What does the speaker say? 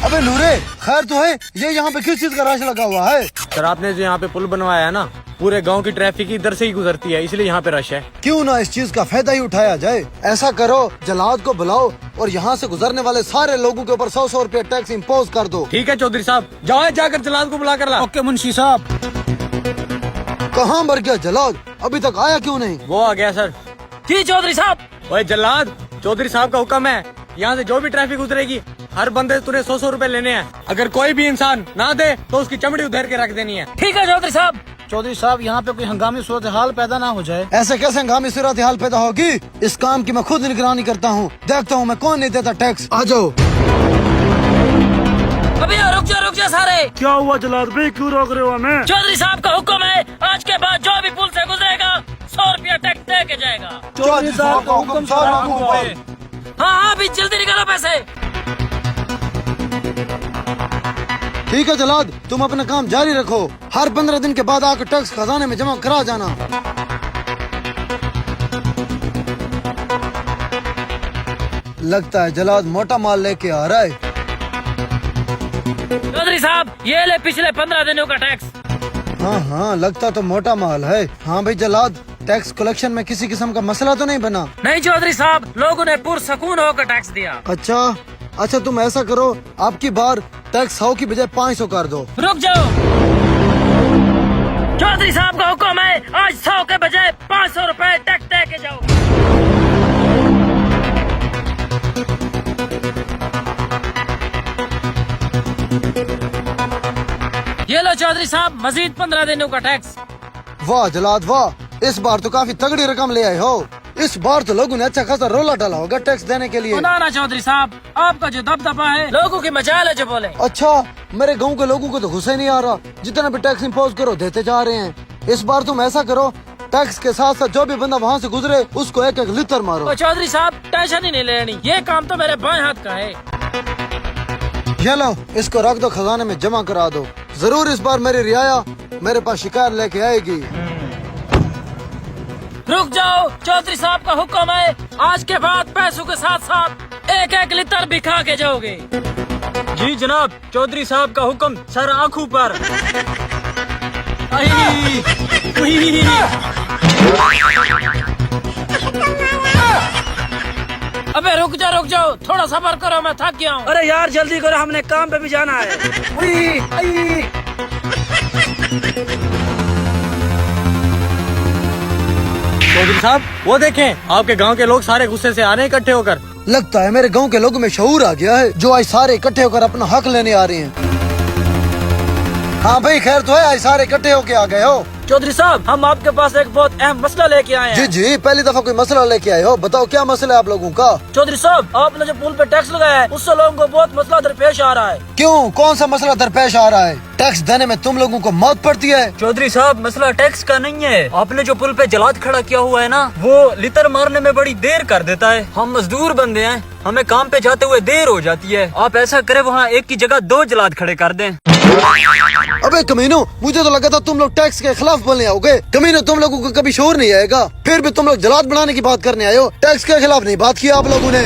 अबे नूरे, खैर तो है, ये यहाँ पे किस चीज का रश लगा हुआ है? सर आपने जो यहाँ पे पुल बनवाया है ना, पूरे गांव की ट्रैफिक इधर से ही गुजरती है, इसलिए यहाँ पे रश है। क्यों ना इस चीज का फायदा ही उठाया जाए। ऐसा करो, जलाद को बुलाओ और यहाँ से गुजरने वाले सारे लोगों के ऊपर 100 रुपए टैक्स इम्पोज कर दो। ठीक है चौधरी साहब, जाओ जाकर जलाद को बुला कर ला। ओके मुंशी साहब। कहाँ मर गया जलाद? अभी तक आया क्यों नहीं? वो आ गया सर। जी चौधरी साहब। ओए जलाद, चौधरी साहब का हुक्म है, यहाँ से जो भी ट्रैफिक गुजरेगी हर बंदे से तूने 100 रुपए लेने हैं। अगर कोई भी इंसान ना दे तो उसकी चमड़ी उधेर के रख देनी है। ठीक है चौधरी साहब। चौधरी साहब, यहाँ पे कोई हंगामी सूरत हाल पैदा ना हो जाए। ऐसे कैसे हंगामी सूरत हाल पैदा होगी? इस काम की मैं खुद निगरानी करता हूँ, देखता हूँ मैं कौन नहीं देता टैक्स। आ जाओ। अभी रुक जा सारे। क्या हुआ जलाद भाई, क्यों रोक रहे हो हमें? चौधरी साहब का हुक्म है, आज के बाद जो भी पुल से गुजरेगा 100 रुपया टैक्स दे के जाएगा। चौधरी साहब का हुक्म सारा लागू है। हाँ अभी जल्दी निकालो पैसे। ठीक है जलाद, तुम अपना काम जारी रखो। हर 15 दिन के बाद आकर टैक्स खजाने में जमा करा जाना। लगता है जलाद मोटा माल लेके आ रहा है। चौधरी साहब ये ले पिछले 15 दिनों का टैक्स। हाँ, लगता तो मोटा माल है। हाँ भाई जलाद, टैक्स कलेक्शन में किसी किस्म का मसला तो नहीं बना? नहीं चौधरी साहब, लोगों ने पुरसकून होकर टैक्स दिया। अच्छा तुम ऐसा करो, आपकी बार टैक्स 100 की बजाय 500 कर दो। रुक जाओ, चौधरी साहब का हुक्म है, आज 100 के बजाय 500 रुपए टैक्स दे के जाओ। ये लो चौधरी साहब, मजीद 15 दिनों का टैक्स। वाह जलाद वाह, इस बार तो काफी तगड़ी रकम ले आए हो। इस बार तो लोगों ने अच्छा खासा रोला डाला होगा टैक्स देने के लिए। ना चौधरी साहब, आपका जो दबदबा है, लोगों की मजाल है जो बोले। अच्छा, मेरे गांव के लोगों को तो गुस्सा नहीं आ रहा, जितना भी टैक्स इम्पोज करो देते जा रहे हैं। इस बार तुम ऐसा करो, टैक्स के साथ साथ जो भी बंदा वहाँ से गुजरे उसको एक एक लितर मारो। चौधरी साहब टेंशन ही नहीं लेनी, ये काम तो मेरे बाएं हाथ का है। ये लो, इसको रख दो, खजाने में जमा करा दो। जरूर इस बार मेरी रियाया मेरे पास शिकायत लेके आएगी। रुक जाओ, चौधरी साहब का हुक्म है, आज के बाद पैसों के साथ साथ एक एक लिटर भी खा के जाओगे। जी जनाब, चौधरी साहब का हुक्म, सर आँखों पर। अबे रुक जाओ, थोड़ा सब्र करो, मैं थक गया हूँ। अरे यार जल्दी करो, हमने काम पे भी जाना है। चौधरी साहब वो देखें, आपके गांव के लोग सारे गुस्से से आ रहे हैं इकट्ठे होकर। लगता है मेरे गांव के लोगों में शऊर आ गया है, जो आज सारे इकट्ठे होकर अपना हक लेने आ रहे हैं। हाँ भाई खैर तो है, आज सारे इकट्ठे होके आ गए हो। चौधरी साहब, हम आपके पास एक बहुत अहम मसला लेके आए हैं। जी पहली दफा कोई मसला लेके आए हो, बताओ क्या मसला है आप लोगों का? चौधरी साहब, आपने जो पुल पे टैक्स लगाया है, उससे लोगों को बहुत मसला दरपेश आ रहा है। क्यों, कौन सा मसला दरपेश आ रहा है? टैक्स देने में तुम लोगों को मौत पड़ती है। चौधरी साहब, मसला टैक्स का नहीं है, आपने जो पुल पे जलाद खड़ा किया हुआ है ना, वो लितर मारने में बड़ी देर कर देता है। हम मजदूर बंदे हैं, हमें काम पे जाते हुए देर हो जाती है। आप ऐसा करें, वहाँ एक की जगह 2 जलाद खड़े कर दें। अबे कमीनो, मुझे तो लगा था तुम लोग टैक्स के खिलाफ बोलने आओगे। कमीनो, तुम लोगों को कभी शोर नहीं आएगा, फिर भी तुम लोग जलाद बनाने की बात करने आए हो। टैक्स के खिलाफ नहीं बात की आप लोगों ने।